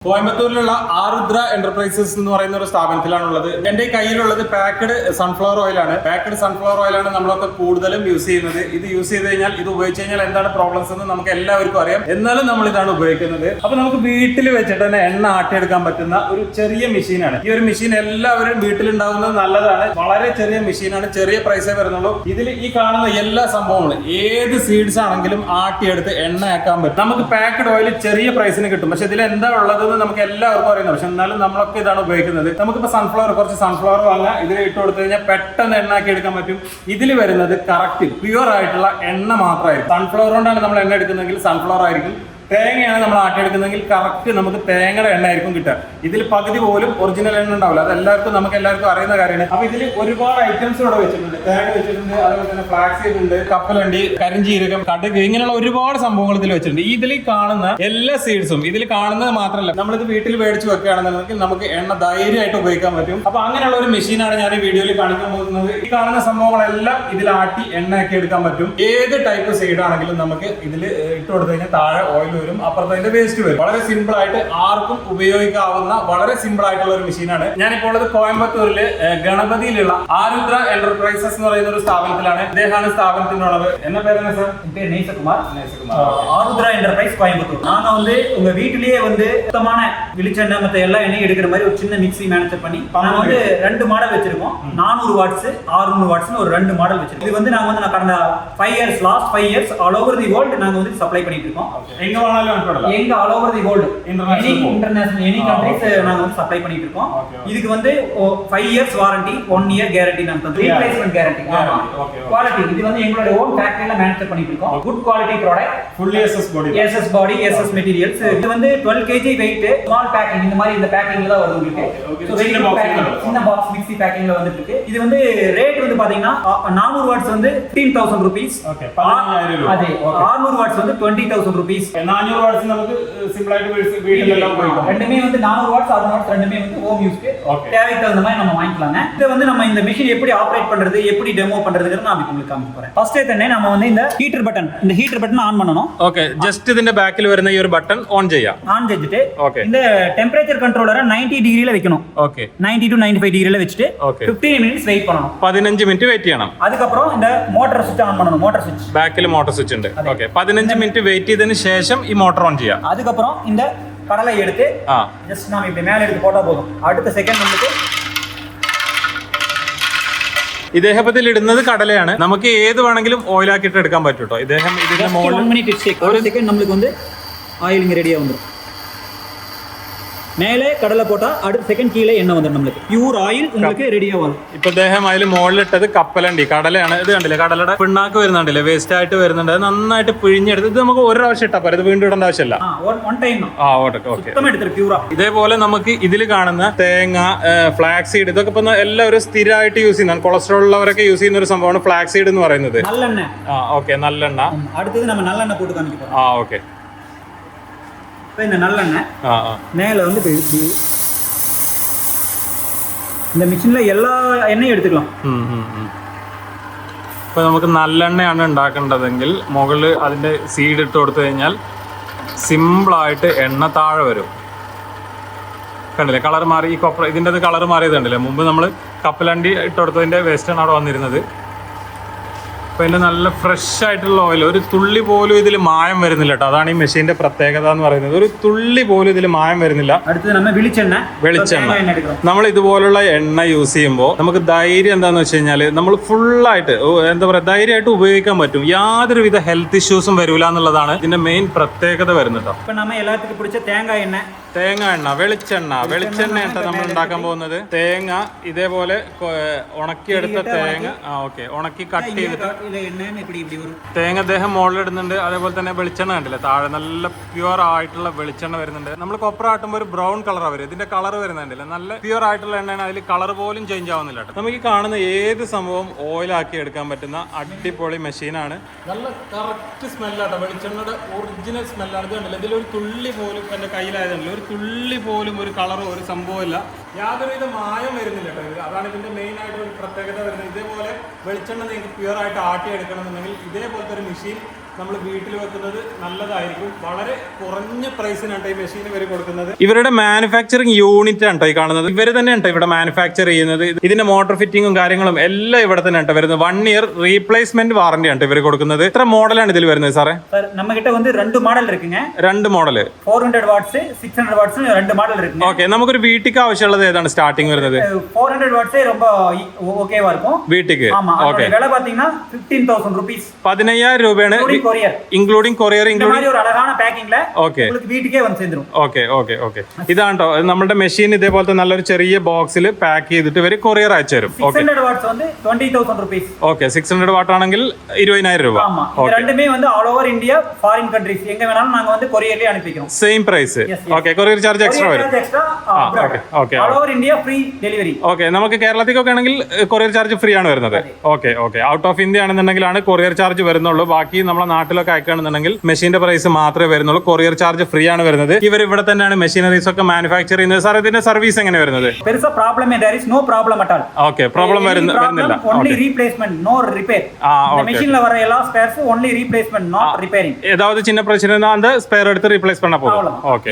കോയമ്പത്തൂരിലുള്ള ആരുദ്ര enterprises എന്ന് പറയുന്ന ഒരു സ്ഥാപനത്തിലാണുള്ളത്. എന്റെ കയ്യിലുള്ളത് പാക്കഡ് സൺഫ്ലവർ ഓയിലാണ്. പാക്കഡ് സൺഫ്ലവർ ഓയിലാണ് നമ്മളൊക്കെ കൂടുതലും യൂസ് ചെയ്യുന്നത്. ഇത് യൂസ് ചെയ്ത് കഴിഞ്ഞാൽ, ഇത് ഉപയോഗിച്ച് കഴിഞ്ഞാൽ എന്താണ് പ്രോബ്ലംസ് എന്ന് നമുക്ക് എല്ലാവർക്കും അറിയാം. എന്നാലും നമ്മൾ ഇതാണ് ഉപയോഗിക്കുന്നത്. അപ്പൊ നമുക്ക് വീട്ടിൽ വെച്ചിട്ട് തന്നെ എണ്ണ ആട്ടിയെടുക്കാൻ പറ്റുന്ന ഒരു ചെറിയ മെഷീനാണ്. ഈ ഒരു മെഷീൻ എല്ലാവരും വീട്ടിലുണ്ടാകുന്നത് നല്ലതാണ്. വളരെ ചെറിയ മെഷീനാണ്, ചെറിയ പ്രൈസേ വരുന്നുള്ളൂ. ഇതിൽ ഈ കാണുന്ന എല്ലാ സംഭവങ്ങളും ഏത് സീഡ്സ് ആണെങ്കിലും ആട്ടിയെടുത്ത് എണ്ണയാക്കാൻ പറ്റും. നമുക്ക് പാക്കഡ് ഓയിൽ ചെറിയ പ്രൈസിന് കിട്ടും. പക്ഷെ ഇതിൽ എന്താ ഉള്ളത് നമുക്ക് എല്ലാവർക്കും അറിയുന്നത്. പക്ഷെ എന്നാലും നമ്മളൊക്കെ ഇതാണ് ഉപയോഗിക്കുന്നത്. നമുക്കിപ്പോൾ കുറച്ച് സൺഫ്ലവർ വാങ്ങാം, ഇതിൽ ഇട്ട് കൊടുത്തു കഴിഞ്ഞാൽ പെട്ടെന്ന് എണ്ണാക്കി എടുക്കാൻ പറ്റും. ഇതിൽ വരുന്നത് കറക്റ്റ് പ്യുവർ ആയിട്ടുള്ള എണ്ണ മാത്രമായിരിക്കും. സൺഫ്ലവർ കൊണ്ടാണ് നമ്മൾ എണ്ണ എടുക്കുന്നതെങ്കിൽ സൺഫ്ലവർ ആയിരിക്കും. തേങ്ങയാണ് നമ്മൾ ആട്ടിയെടുക്കുന്നതെങ്കിൽ കറക്റ്റ് നമുക്ക് തേങ്ങയുടെ എണ്ണ ആയിരിക്കും കിട്ടുക. ഇതിൽ പകുതി പോലും ഒറിജിനൽ എണ്ണ ഉണ്ടാവില്ല. അത് നമുക്ക് എല്ലാവർക്കും അറിയുന്ന കാര്യമാണ്. അപ്പൊ ഇതിൽ ഒരുപാട് ഐറ്റംസ് ഇവിടെ വെച്ചിട്ടുണ്ട്. തേങ്ങ വെച്ചിട്ടുണ്ട്, അതുപോലെ തന്നെ ഫ്ലാക്സ് സീഡ് ഉണ്ട്, കപ്പലണ്ടി, കരിഞ്ചീരകം, കടുക്, ഇങ്ങനെയുള്ള ഒരുപാട് സംഭവങ്ങൾ ഇതിൽ വെച്ചിട്ടുണ്ട്. ഇതിൽ കാണുന്ന എല്ലാ സീഡ്സും ഇതിൽ കാണുന്നത് മാത്രമല്ല, നമ്മളിത് വീട്ടിൽ മേടിച്ച് വെക്കുകയാണെന്നുണ്ടെങ്കിൽ നമുക്ക് എണ്ണ ധൈര്യമായിട്ട് ഉപയോഗിക്കാൻ പറ്റും. അപ്പൊ അങ്ങനെയുള്ള ഒരു മെഷീനാണ് ഞാൻ ഈ വീഡിയോയിൽ കാണിക്കാൻ പോകുന്നത്. ഈ കാണുന്ന സംഭവങ്ങളെല്ലാം ഇതിൽ ആട്ടി എണ്ണയാക്കി എടുക്കാൻ പറ്റും. ഏത് ടൈപ്പ് സീഡ് ആണെങ്കിലും നമുക്ക് ഇതിൽ ഇട്ട് കൊടുത്തു കഴിഞ്ഞാൽ താഴെ ഓയിൽ വരും, അപ്പുറത്ത് അതിന്റെ വേസ്റ്റ് വരും. വളരെ സിമ്പിൾ ആയിട്ട് ആർക്കും ഉപയോഗിക്കാവുന്ന വളരെ സിമ്പിൾ ആയിട്ടുള്ള ഒരു മെഷീനാണ്. ഞാനിപ്പോൾ ഉള്ളത് കോയമ്പത്തൂരിലെ ഗണപതിയിലുള്ള ആരുദ്ര എന്റർപ്രൈസസ് എന്ന് പറയുന്ന ഒരു സ്ഥാപനത്തിലാണ്. ഇദ്ദേഹമാണ് സ്ഥാപനത്തിന്റെ ഉള്ളത്. என்ன பேருங்க சார்? பேர் நேசகுமார். ஆருத்ரா என்டர்பிரைஸ் கோயம்புத்தூர். நாங்க உங்க வீட்டிலேயே சுத்தமான வெளிச்செண்ணெய் மத்த எல்லா எண்ணெயும் எடுக்கிற மாதிரி ஒரு சின்ன மிக்ஸி மேனுஃபேக்சர் பண்ணி நாங்க 2 மாடல் வச்சிருக்கோம். 400 வாட்ஸ் 600 வாட்ஸ்னு ஒரு 2 மாடல் வச்சிருக்கோம். இது நாங்க கடந்த 5 years last 5 years all over the world நாங்க சப்ளை பண்ணிட்டு இருக்கோம். எங்க all over the world international any countries நாங்க சப்ளை பண்ணிட்டு இருக்கோம். இதுக்கு 5 இயர்ஸ் வாரண்டி 1 இயர் கேரண்டி நாங்க ரீப்ளேஸ்மென்ட் கேரண்டி. குவாலிட்டி இது எங்களோட ஓன் ஃபேக்டரியில மேனுஃபேக்சர் பண்ணிட்டு இருக்கோம். Good quality product, fully SS பாடி SS மெட்டீரியல்ஸ். இது 12 kg வெயிட், ஸ்மால் பேக்கிங். இந்த மாதிரி இந்த பேக்கிங்ல தான் வருது உங்களுக்கு. சோ வெயிட் பேக்கிங் சின்ன பாக்ஸ் மிக்ஸி பேக்கிங்ல வந்துட்டு இருக்கு. இது ரேட் பாத்தீங்கன்னா 400 வாட்ஸ் 15000 ரூபீஸ். ஓகே 15000 ரூபாய். அதே 600 வாட்ஸ் 20000 ரூபீஸ். 400 வாட்ஸ் നമുക്ക് സിമ്പിൾ ആയിട്ട് വീട്ടിലെല്ലാം ഉപയോഗിക്കാം. ரெண்டுமே 400 வாட்ஸ் 600 வாட்ஸ் ரெண்டுமே ஹோம் யூஸ்க்கு தேவைக்கு தகுந்த மாதிரி நம்ம வாங்கிக்கலாங்க. இது நம்ம இந்த மெஷின் எப்படி ஆபரேட் பண்றது, எப்படி டெமோ பண்றதுங்கறது நான் உங்களுக்கு காமிக்க போறேன். ஃபர்ஸ்ட் തന്നെ நம்ம இந்த ஹீட்டர் பட்டன் ஆன் பண்ணனும். ഓക്കേ, ജസ്റ്റ് ഇതിന്റെ ബാക്കിൽ വരുന്ന ഈ ഒരു ബട്ടൺ ഓൺ ചെയ്യാം. ஆன் செஞ்சிட்டு இந்த டெம்பரேச்சர் கண்ட்ரோலரை 90 டிகிரில வைக்கணும். ஓகே 90 to 95 டிகிரில வச்சிட்டு 15 minutes வெயிட் பண்ணனும். 15 മിനിറ്റ് വെയിറ്റ് ചെയ്യണം. அதுக்கு அப்புறம் இந்த மோட்டார் ஸ்விட்ச் ஆன் பண்ணனும். மோட்டார் ஸ்விட்ச் ബാക്കിൽ മോട്ടോർ സ്വിച്ച് ഉണ്ട്. ഓക്കേ 15 മിനിറ്റ് വെയിറ്റ് ചെയ്തതിന് ശേഷം ഈ മോട്ടോർ ഓൺ ചെയ്യാം. அதுக்கு அப்புறம் இந்த கடலை எடுத்து ஜஸ்ட் நாம இப்படி மேல எடுத்து போட்டா போதும். அடுத்த സെക്കൻഡ് നമുക്ക് ഇദ്ദേഹത്തിൽ ഇടുന്നത് കടലയാണ്. നമുക്ക് ഏത് വേണമെങ്കിലും ഓയിൽ ആക്കിയിട്ട് എടുക്കാൻ പറ്റും കേട്ടോ. ഇദ്ദേഹം ഇതിന്റെ മുകളിൽ 1 minute ഒരു സെക്കൻഡ് നമുക്ക് ஆயில் இங்க ரெடியா வந்துரும். மேலே கடலை போட்டா அடுத்த செகண்ட் கீழே எண்ணெய் வந்துடும். നമുക്ക് പ്യൂർ ഓയിൽ உங்களுக்கு റെഡി ആവും. ഇപ്പൊ അദ്ദേഹം അതിൽ മുകളിലിട്ടത് കപ്പലണ്ടി, കടലയാണ്. ഇത് കണ്ടില്ലേ, കടലയുടെ പിണ്ണാക്ക് വരുന്നുണ്ടല്ലേ, വേസ്റ്റ് ആയിട്ട് വരുന്നുണ്ട്. അത് നന്നായിട്ട് പിഴിഞ്ഞെടുത്ത് ഇത് നമുക്ക് ഒരു പ്രാവശ്യം ഇട്ടാ ഇത് വീണ്ടും ഇടേണ്ട ആവശ്യമില്ല. ഇതേപോലെ നമുക്ക് ഇതിൽ കാണുന്ന തേങ്ങ, ഫ്ലാക്സ് സീഡ്, ഇതൊക്കെ ഇപ്പൊ എല്ലാവരും സ്ഥിരമായിട്ട് യൂസ് ചെയ്യുന്നതാണ്. കൊളസ്ട്രോൾ ഉള്ളവരൊക്കെ യൂസ് ചെയ്യുന്ന ഒരു സംഭവമാണ് ഫ്ലാക്സ് സീഡ് എന്ന് പറയുന്നത്. നല്ലെണ്ണ. ഓക്കെ, നല്ലെണ്ണ. അടുത്തത് നമ്മൾ നല്ലെണ്ണ പോട്ട് കാണിക്കാം. ഓക്കെ, இந்த நல்லெண்ணெய் மேலே இந்த மிஷினில் எல்லா எண்ணெயும் எடுத்துக்கலாம். ഇപ്പോൾ നമുക്ക് നല്ലെണ്ണയാണ് ഉണ്ടാക്കേണ്ടതെങ്കിൽ മുകളിൽ അതിൻ്റെ സീഡ് ഇട്ട് കൊടുത്തു കഴിഞ്ഞാൽ സിമ്പിളായിട്ട് എണ്ണ താഴെ വരും. കണ്ടില്ലേ, കളർ മാറി. ഈ ഇതിൻ്റെ കളർ മാറിയത് കണ്ടില്ലേ. മുമ്പ് നമ്മൾ കപ്പലണ്ടി ഇട്ട് കൊടുത്തതിൻ്റെ വേസ്റ്റാണ് അവിടെ വന്നിരുന്നത്. അപ്പോൾ ഇതിൻ്റെ നല്ല ഫ്രഷ് ആയിട്ടുള്ള ഓയിൽ, ഒരു തുള്ളി പോലും ഇതിൽ മായം വരുന്നില്ല കേട്ടോ. അതാണ് ഈ മെഷീൻ്റെ പ്രത്യേകത എന്ന് പറയുന്നത്. ഒരു തുള്ളി പോലും ഇതിൽ മായം വരുന്നില്ല. വെളിച്ചെണ്ണ. നമ്മൾ ഇതുപോലുള്ള എണ്ണ യൂസ് ചെയ്യുമ്പോൾ നമുക്ക് ധൈര്യം എന്താണെന്ന് വെച്ച് കഴിഞ്ഞാൽ നമ്മൾ ഫുള്ളായിട്ട് എന്താ പറയുക, ധൈര്യമായിട്ട് ഉപയോഗിക്കാൻ പറ്റും. യാതൊരുവിധ ഹെൽത്ത് ഇഷ്യൂസും വരില്ല എന്നുള്ളതാണ് ഇതിൻ്റെ മെയിൻ പ്രത്യേകത വരുന്നത് കേട്ടോ. ഇപ്പം നമ്മൾ എല്ലാവർക്കും പിടിച്ച തേങ്ങ എണ്ണ, വെളിച്ചെണ്ണ കേട്ടോ നമ്മൾ ഉണ്ടാക്കാൻ പോകുന്നത്. തേങ്ങ ഇതേപോലെ ഉണക്കിയെടുത്ത തേങ്ങ ഉണക്കി കട്ട് ചെയ്തിട്ട് തേങ്ങ അദ്ദേഹം മുകളിലിടുന്നുണ്ട്. അതേപോലെ തന്നെ വെളിച്ചെണ്ണ കണ്ടില്ലേ താഴെ, നല്ല പ്യുവർ ആയിട്ടുള്ള വെളിച്ചെണ്ണ വരുന്നുണ്ട്. നമ്മൾ കൊപ്ര ആട്ടുമ്പോൾ ഒരു ബ്രൗൺ കളറാണ് വരും. ഇതിന്റെ കളർ വരുന്നുണ്ടല്ലേ, നല്ല പ്യുവർ ആയിട്ടുള്ള എണ്ണയാണ്. അതിൽ കളർ പോലും ചേഞ്ച് ആവുന്നില്ല കേട്ടോ. നമുക്ക് ഈ കാണുന്ന ഏത് സംഭവം ഓയിലാക്കി എടുക്കാൻ പറ്റുന്ന അടിപൊളി മെഷീനാണ്. നല്ല കറക്റ്റ് സ്മെല്ലാട്ടോ, വെളിച്ചെണ്ണയുടെ ഒറിജിനൽ സ്മെല്ലാണ്. ഇത് കണ്ടില്ല, ഇതിലൊരു തുള്ളി പോലും എൻ്റെ കയ്യിലായതല്ല, ഒരു തുള്ളി പോലും ഒരു കളറോ ഒരു സംഭവമില്ല. യാതൊരുവിധ മായം വരുന്നില്ല കേട്ടോ. അതാണ് ഇതിന്റെ മെയിൻ ആയിട്ട് ഒരു പ്രത്യേകത വരുന്നത്. ഇതേപോലെ വെളിച്ചെണ്ണ നിങ്ങൾക്ക് പ്യുവർ ആയിട്ട് ആട്ടി എടുക്കണമെന്നുണ്ടെങ്കിൽ ഇതേപോലത്തെ ഒരു മെഷീൻ നമ്മൾ വീട്ടിൽ വെക്കുന്നത് നല്ലതായിരിക്കും. വളരെ കുറഞ്ഞ പ്രൈസിനാണ് ഈ മെഷീൻ ഇവർ കൊടുക്കുന്നത്. ഇവരുടെ മാനുഫാക്ചറിങ് യൂണിറ്റ് ആണ് ഈ കാണുന്നത്. ഇവർ തന്നെയാണ് ഇവിടെ മാനുഫാക്ചർ ചെയ്യുന്നത്. ഇതിന്റെ മോട്ടോർ ഫിറ്റിങ്ങും കാര്യങ്ങളും എല്ലാം ഇവിടെ തന്നെ വരുന്നത്. 1 year റീപ്ലേസ്മെന്റ് വാറന്റി ആണ് ഇവർ കൊടുക്കുന്നത്. എത്ര മോഡലാണ് ഇതിൽ വരുന്നത് സാറേ? நம்ம கிட்ட வந்து 2 மாடல் இருக்குங்க. 2 മോഡൽ 400 വാട്ട്സ് 600 വാട്ട്സ് 2 മാഡൽ இருக்குங்க. ഓക്കെ, നമുക്കൊരു വീട്ടിലേക്ക് ആവശ്യമുള്ളത് ഏതാണ് സ്റ്റാർട്ടിംഗ് വരുന്നത്? 400 വാട്ട്സ് ரொம்ப ஓகேவா இருக்கும் വീട്ടിലേക്ക്. ഓക്കെ, വില பாத்தீங்கன்னா 15000 ரூபீஸ், 15000 രൂപയാണ് ഇൻക്ലൂഡിംഗ് കൊറിയർ. ഒരു അഴകാன പാക്കിംഗിൽ உங்களுக்கு വീട്ടിലേക്ക് വന്ന് ചേരും. ഓക്കെ ഓക്കെ ഓക്കെ, ഇതാണ് കേട്ടോ നമ്മുടെ മെഷീൻ. ഇതേപോലത്തെ നല്ലൊരു ചെറിയ ബോക്സിൽ പാക്ക് ചെയ്തിട്ട് ഇവർ കൊറിയർ അയച്ചു തരും. 600 വാട്ട്സ് வந்து 20000 ரூபீஸ். ഓക്കെ, 600 വാട്ട് ആണെങ്കിൽ 20000 രൂപ. ஆமா, இது ரெண்டுமே வந்து all over India, foreign countries எங்க வேணாலும் நாங்க வந்து கொரியர்லயே அனுப்பிக்கிறோம். Same price. Okay, courier charge extra വരും. Okay, all over India free delivery. Okay, നമുക്ക് കേരളത്തിലേക്കൊക്കെ ആണെങ്കിൽ കൊറിയർ ചാർജ് ഫ്രീ ആണ് വരുന്നത്. Okay okay, out of India ആണെന്നുണ്ടെങ്കിലാണ് കൊറിയർ ചാർജ് വരുന്നുള്ളൂ. ബാക്കി നമ്മളെ നാട്ടിലൊക്കെ അയക്കുകയാണെന്നുണ്ടെങ്കിൽ മെഷീന്റെ പ്രൈസ് മാത്രമേ വരുന്നുള്ളൂ. കൊറിയർ ചാർജ് ഫ്രീ ആണ് വരുന്നത്. ഇവർ ഇവിടെ തന്നെയാണ് മെഷീനറീസ് ഒക്കെ മാനുഫാക്ചർ ചെയ്യുന്നത്. സാർ, ഇതിന്റെ സർവീസ് എങ്ങനെ വരുന്നത്? പെരുസ problem there is no problem at all. Okay, problem വരുന്നില്ല. only replacement, no repair. இந்த மெஷின்ல வர எல்லா spares only replacement, not repairing. ஏதாவது சின்ன பிரச்சனை இருந்தா அந்த ஸ்பேர் எடுத்து ரீப்ளேஸ் பண்ண போதுം. ഓക്കെ,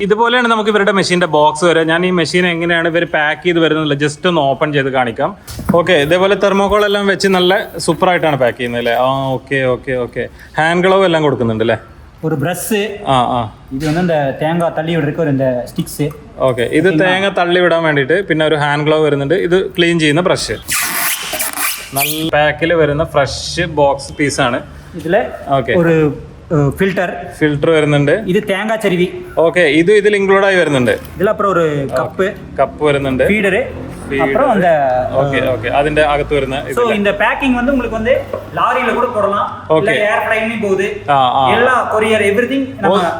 ഇതുപോലെയാണ് നമുക്ക് ഇവരുടെ മെഷീന്റെ ബോക്സ് വരെ. ഞാൻ ഈ മെഷീൻ എങ്ങനെയാണ് ഇവർ പാക്ക് ചെയ്ത് വരുന്നത് ജസ്റ്റ് ഒന്ന് ഓപ്പൺ ചെയ്ത് കാണിക്കാം. ഓക്കെ, ഇതേപോലെ തെർമോകോൾ എല്ലാം വെച്ച് നല്ല സൂപ്പർ ആയിട്ടാണ് പാക്ക് ചെയ്യുന്നത് അല്ലേ? ആ, okay okay okay. Hand glove എല്ലാം കൊടുക്കുന്നുണ്ട് അല്ലേ? ഒരു ബ്രഷ്. ആ ആ, ഇത് வந்து இந்த தேங்காய் தள்ளி விடுறதுக்கு ஒரு இந்த ஸ்டிக்ஸ். ഓക്കെ, ഇത് തേങ്ങ തള്ളി വിടാൻ വേണ്ടിയിട്ട്. പിന്നെ ഒരു ഹാൻഡ് ഗ്ലൗ വരുന്നുണ്ട്. ഇത് ക്ലീൻ ചെയ്യുന്ന ബ്രഷ്. നല്ല പാക്കിൽ വരുന്ന ഫ്രഷ് ബോക്സ് പീസാണ്. ഇതിലെ ഒരു ഫിൽറ്റർ വരുന്നുണ്ട്. ഇത് തേങ്ങ ചരുവി. ഓക്കെ, ഇത് ഇതിൽ ഇൻക്ലൂഡ് ആയി വരുന്നുണ്ട്. ഇതിൽ അപ്പുറം ഒരു കപ്പ് വരുന്നുണ്ട്. ഫീഡർ. அப்புறம் அந்த ஓகே ஓகே അതിന്റെ അകത്ത് വരുന്ന സോ இந்த பேக்கிங் வந்து உங்களுக்கு வந்து லாரியில கூட போடலாம், இல்ல ஏர் ஃப்ளைட்லயும் போகுது. எல்லா കൊറിയർ എവരിതിങ്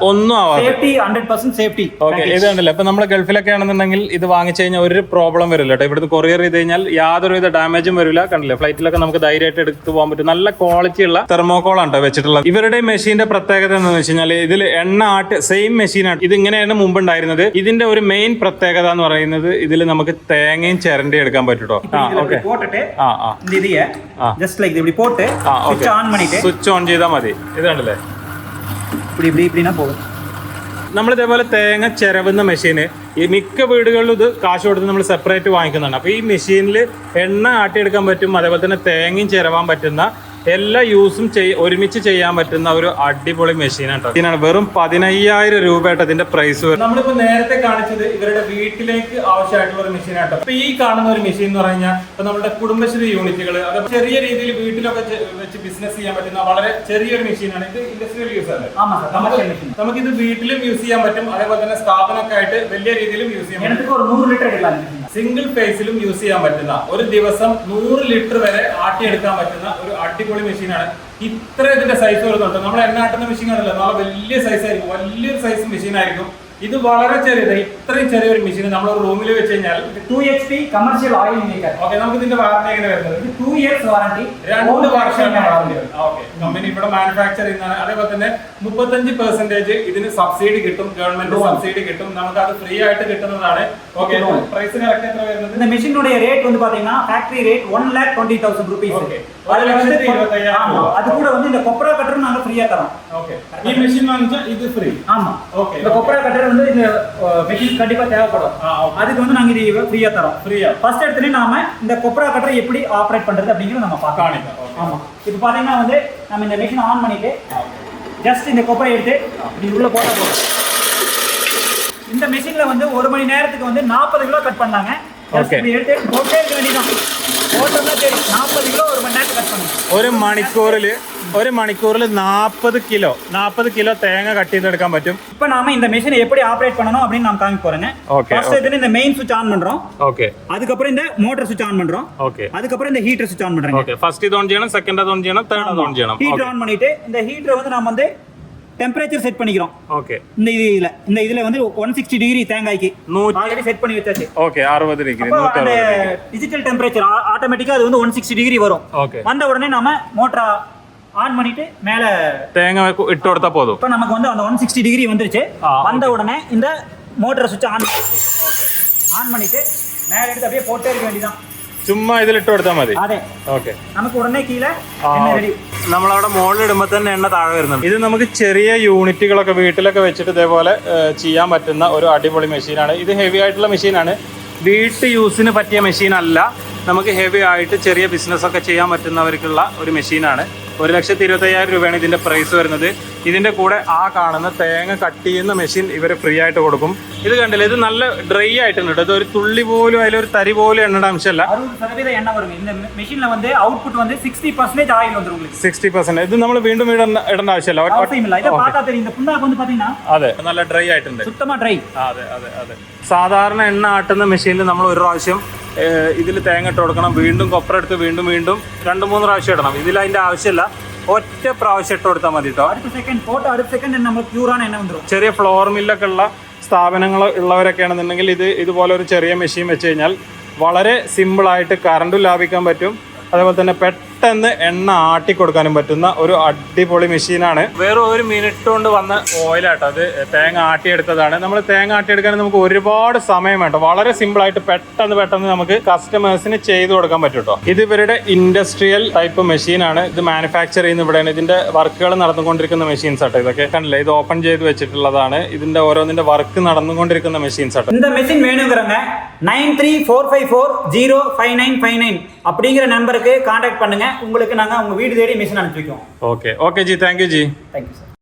ഒന്നും ആവാതെ സേഫ്റ്റി 100% സേഫ്റ്റി. ഓക്കെ, ഇതാണല്ലേ. ഇപ്പൊ നമ്മൾ ഗൾഫിലൊക്കെ ആണെന്നുണ്ടെങ്കിൽ ഇത് വാങ്ങിച്ചു കഴിഞ്ഞാൽ ഒരു പ്രോബ്ലം വരില്ല കേട്ടോ. ഇവിടുന്ന് കൊറിയർ ചെയ്ത് കഴിഞ്ഞാൽ യാതൊരുവിധ ഡാമേജും വരില്ല. കണ്ടില്ലേ, ഫ്ലൈറ്റിലൊക്കെ നമുക്ക് ധൈര്യമായിട്ട് എടുത്തു പോകാൻ പറ്റും. നല്ല ക്വാളിറ്റി ഉള്ള തെർമോകോളാണ് കേട്ടോ വെച്ചിട്ടുള്ളത്. ഇവരുടെ മെഷീന്റെ പ്രത്യേകത എന്താണെന്ന് വെച്ച് കഴിഞ്ഞാൽ ഇതിൽ എണ്ണ ആട്ട് സെയിം മെഷീനാണ്. ഇത് ഇങ്ങനെയാണ് മുമ്പ് ഉണ്ടായിരുന്നത്. ഇതിന്റെ ഒരു മെയിൻ പ്രത്യേകത എന്ന് പറയുന്നത് ഇതിൽ നമുക്ക് തേങ്ങ ചിരണ്ടി എടുക്കാൻ പറ്റുട്ടോ. സ്വിച്ച് ഓൺ ചെയ്താൽ മതി. ഇത് കണ്ടില്ലേ, നമ്മളിതേപോലെ തേങ്ങ ചിരവുന്ന മെഷീന് ഈ മിക്ക വീടുകളിലും ഇത് കാശ് കൊടുത്ത് നമ്മൾ സെപ്പറേറ്റ് വാങ്ങിക്കുന്നുണ്ട്. അപ്പോൾ ഈ മെഷീനിൽ എണ്ണ ആട്ടിയെടുക്കാൻ പറ്റും, അതേപോലെ തന്നെ തേങ്ങയും ചിരവാൻ പറ്റുന്ന എല്ലാ യൂസും ഒരുമിച്ച് ചെയ്യാൻ പറ്റുന്ന ഒരു അടിപൊളി മെഷീനാണ്. ഇതിനാണ് വെറും 15000 രൂപയായിട്ട് ഇതിന്റെ പ്രൈസ് വരും. നമ്മളിപ്പോ നേരത്തെ കാണിച്ചത് ഇവരുടെ വീട്ടിലേക്ക് ആവശ്യമായിട്ടുള്ള ഒരു മെഷീനാട്ടോ. ഇപ്പൊ ഈ കാണുന്ന ഒരു മെഷീൻ എന്ന് പറഞ്ഞാൽ ഇപ്പൊ നമ്മുടെ കുടുംബശ്രീ യൂണിറ്റുകൾ, അത് ചെറിയ രീതിയിൽ വീട്ടിലൊക്കെ വെച്ച് ബിസിനസ് ചെയ്യാൻ പറ്റുന്ന വളരെ ചെറിയൊരു മെഷീനാണ്. ഇത് ഇൻഡസ്ട്രിയൽ യൂസ് അല്ലേ? നമുക്കിത് വീട്ടിലും യൂസ് ചെയ്യാൻ പറ്റും, അതേപോലെ തന്നെ സ്ഥാപനമൊക്കെ ആയിട്ട് വലിയ രീതിയിലും യൂസ് ചെയ്യാൻ പറ്റും. സിംഗിൾ ഫേസിലും യൂസ് ചെയ്യാൻ പറ്റുന്ന, ഒരു ദിവസം 100 ലിറ്റർ വരെ ആട്ടിയെടുക്കാൻ പറ്റുന്ന ഒരു അടിപൊളി മെഷീനാണ്. ഇത്ര ഇതിന്റെ സൈസ് വരുന്നുണ്ട്. നമ്മൾ എണ്ണ ആട്ടുന്ന മെഷീൻ ആണല്ലോ, നല്ല വലിയ സൈസ് ആയിരിക്കും, വലിയൊരു സൈസ് മെഷീൻ ആയിരിക്കും. ഇത് വളരെ ചെറിയത്. ഇത്രയും ചെറിയൊരു മെഷീൻ നമ്മൾ റൂമിൽ വെച്ച് കഴിഞ്ഞാൽ 2 HP commercial oil maker. Okay, നമുക്ക് ഇതിന്റെ വാറന്റി എങ്ങനെ വരുന്നത്? 2 years വാറന്റി, 2 വർഷമാണ് വാറന്റി. ഓക്കെ, കമ്പനി ഇവിടെ മാനുഫാക്ചർ ചെയ്യുന്നതാണ്. അതേപോലെ തന്നെ 35% ഇതിന് സബ്സിഡി കിട്ടും, ഗവൺമെന്റ് സബ്സിഡി കിട്ടും, നമുക്ക് അത് ഫ്രീ ആയിട്ട് കിട്ടുന്നതാണ്. ഓക്കെ, പ്രൈസ് കറക്റ്റ് എത്ര വരുന്നത്? இந்த மெஷினோட ரேட் வந்து பாத்தீங்கன்னா ஃபேக்டரி ரேட் 1,20,000 ரூபீஸ். ஓகே, அது கூட வந்து இந்த கொப்பரா கட்டர் நாங்க ஃப்ரீயா தரோம். ஓகே, ഈ മെഷീൻ വാങ്ങിച്ചാൽ ഇത് ഫ്രീ. ஆமா, ஓகே. இந்த கொப்பரா கட்டர் வந்து இந்த மெஷின் கண்டிப்பா தேவைப்படும். அதுக்கு வந்து நாங்க இது ஃப்ரீயா தரோம். ஃப்ரீயா ஃபர்ஸ்ட் எடுத்துனே நாம இந்த கொப்பரா கட்டர் எப்படி ஆபரேட் பண்றது அப்படிங்கறத நம்ம பார்க்கலாம். ஆமா, இப்போ பாத்தீங்கன்னா வந்து நம்ம இந்த மெஷின் ஆன் பண்ணிட்டு ஜஸ்ட் இந்த கொப்பரை எடுத்து இப்படி உள்ள போட்டா போதும். இந்த மெஷின்ல வந்து 1 மணி நேரத்துக்கு வந்து 40 கிலோ கட் பண்ணாங்க. ஓகே, எடுத்து போட்டே இருக்க வேண்டியதான். போட்டோம்னா சரி 40 கிலோ 1 மணி நேரத்துக்கு கட் பண்ணுங்க. ഒരു മണിക്കൂറിൽ 40 കിലോ തേങ്ങ കട്ട് ചെയ്തെടുക്കാൻ പറ്റും. இப்போ நாம இந்த மெஷினை எப்படி ஆபரேட் பண்ணனும் அப்படினு நான் காமிக்க போறேங்க. ஃபர்ஸ்ட் இதுல இந்த மெயின் சுவிட்ச் ஆன் பண்றோம். ஓகே, அதுக்கு அப்புறம் இந்த மோட்டார் சுவிட்ச் ஆன் பண்றோம். ஓகே, அதுக்கு அப்புறம் இந்த ஹீட்டர் சுவிட்ச் ஆன் பண்றேங்க. ஓகே, ஃபர்ஸ்ட் இது ஆன் செய்யணும், செகண்ட் அது ஆன் செய்யணும், தேர்ட் அது ஆன் செய்யணும். ஹீட்டர் ஆன் பண்ணிட்டு இந்த ஹீட்டரை வந்து நாம வந்து டெம்பரேச்சர் செட் பண்ணிக்கிறோம். ஓகே, இந்த இதுல வந்து 160 டிகிரி தேங்காய்க்கு ஆல்ரெடி செட் பண்ணி வச்சாச்சு. ஓகே, 60 டிகிரி டிஜிட்டல் டெம்பரேச்சர் ஆட்டோமேட்டிக்கா அது வந்து 160 டிகிரி வரும். ஓகே, வந்த உடனே நாம மோட்டரை ஆன் பண்ணிட்டு மேல தேங்காய் இட்டு கொடுத்தா போதும். இப்போ நமக்கு வந்து அந்த 160 டிகிரி வந்துருச்சு. வந்த உடனே இந்த மோட்டர் சுவிட்ச் ஆன் பண்ணிட்டு ஓகே, ஆன் பண்ணிட்டு மேல எடுத்து அப்படியே போட்டே இருக்க வேண்டியதான். சும்மா இதில் இட்டு கொடுத்தா மதி. அதே. ஓகே, நமக்கு உடனே கீழே என்ன ரெடி. നമ്മളവിടെ മുകളിലിടുമ്പോൾ തന്നെ എണ്ണ താഴെ വരുന്നുണ്ട്. ഇത് നമുക്ക് ചെറിയ യൂണിറ്റുകളൊക്കെ വീട്ടിലൊക്കെ വെച്ചിട്ട് ഇതേപോലെ ചെയ്യാൻ പറ്റുന്ന ഒരു അടിപൊളി മെഷീനാണ്. ഇത് ഹെവി ആയിട്ടുള്ള മെഷീനാണ്, വീട്ടു യൂസിന് പറ്റിയ മെഷീൻ അല്ല. നമുക്ക് ഹെവി ആയിട്ട് ചെറിയ ബിസിനസ്സൊക്കെ ചെയ്യാൻ പറ്റുന്നവർക്കുള്ള ഒരു മെഷീനാണ്. 1,25,000 രൂപയാണ് ഇതിൻ്റെ പ്രൈസ് വരുന്നത്. ഇതിൻ്റെ കൂടെ ആ കാണുന്ന തേങ്ങ കട്ട് ചെയ്യുന്ന മെഷീൻ ഇവർ ഫ്രീ ആയിട്ട് കൊടുക്കും. ഇത് കണ്ടില്ല, ഇത് നല്ല ഡ്രൈ ആയിട്ടുണ്ട് കേട്ടോ. ഇത് ഒരു തുള്ളി പോലും അതിലൊരു തരി പോലും എണ്ണയുടെ അംശമല്ല. 60% എണ്ണ വരും இந்த മെഷീനിൽ வந்து ഔട്ട്പുട്ട് வந்து 60% ஆயில் வந்துரும் உங்களுக்கு. 60%. ഇത് നമ്മൾ വീണ്ടും ഇടേണ്ട ആവശ്യമില്ല. അവസ്ഥയുമില്ല. ഇത് പാത്താ தெரியும். இந்த புண்ணாக்கு வந்து பாத்தீங்கன்னா അതെ നല്ല ഡ്രൈ ആയിട്ടുണ്ട്, சுத்தமா ட்ரை. അതെ അതെ അതെ. സാധാരണ എണ്ണ ആട്ടുന്ന മെഷീനിൽ നമ്മൾ ഒരു പ്രാവശ്യം ഇതിൽ തേങ്ങ ഇട്ട് കൊടുക്കണം, വീണ്ടും കൊപ്ര എടുത്ത് വീണ്ടും 2-3 പ്രാവശ്യം ഇടണം. ഇതിൽ അതിൻ്റെ ആവശ്യമില്ല, ഒറ്റ പ്രാവശ്യം ഇട്ട് കൊടുത്താൽ മതി കേട്ടോ. അടുത്ത സെക്കൻഡ് നമ്മൾ പ്യൂറാണ് എണ്ണ വന്നിരും. ചെറിയ ഫ്ലോർ മില്ലൊക്കെ ഉള്ള സ്ഥാപനങ്ങൾ ഉള്ളവരൊക്കെയാണെന്നുണ്ടെങ്കിൽ ഇതുപോലെ ഒരു ചെറിയ മെഷീൻ വെച്ച് കഴിഞ്ഞാൽ വളരെ സിമ്പിളായിട്ട് കറണ്ടും ലാഭിക്കാൻ പറ്റും, അതേപോലെ തന്നെ പെട്ടെന്ന് എണ്ണ ആട്ടി കൊടുക്കാനും പറ്റുന്ന ഒരു അടിപൊളി മെഷീനാണ്. വേറെ 1 മിനിറ്റ് കൊണ്ട് വന്ന ഓയിലാട്ടോ, അത് തേങ്ങ ആട്ടിയെടുത്തതാണ്. നമ്മൾ തേങ്ങ ആട്ടിയെടുക്കാൻ നമുക്ക് ഒരുപാട് സമയം വേണ്ട, വളരെ സിമ്പിളായിട്ട് പെട്ടെന്ന് നമുക്ക് കസ്റ്റമേഴ്സിന് ചെയ്തു കൊടുക്കാൻ പറ്റും കേട്ടോ. ഇത് ഇവരുടെ ഇൻഡസ്ട്രിയൽ ടൈപ്പ് മെഷീനാണ്. ഇത് മാനുഫാക്ചർ ചെയ്യുന്ന ഇവിടെയാണ്. ഇതിന്റെ വർക്കുകൾ നടന്നുകൊണ്ടിരിക്കുന്ന മെഷീൻസ് ആട്ടോ. ഇതൊക്കെ കണ്ടില്ലേ, ഇത് ഓപ്പൺ ചെയ്ത് വെച്ചിട്ടുള്ളതാണ്. ഇതിന്റെ ഓരോന്നിന്റെ വർക്ക് നടന്നുകൊണ്ടിരിക്കുന്ന മെഷീൻസ് ആട്ടോ. இந்த மெஷின் வேணுங்கிறவங்க 9345405959 அப்படிங்கிற நம்பருக்கு கான்டாக்ட் பண்ணுங்க. உங்களுக்கு நாங்க உங்க வீடு தேடி மெஷின் அனுப்பி வைக்கிறோம். Okay G, thank you G. Thank you sir.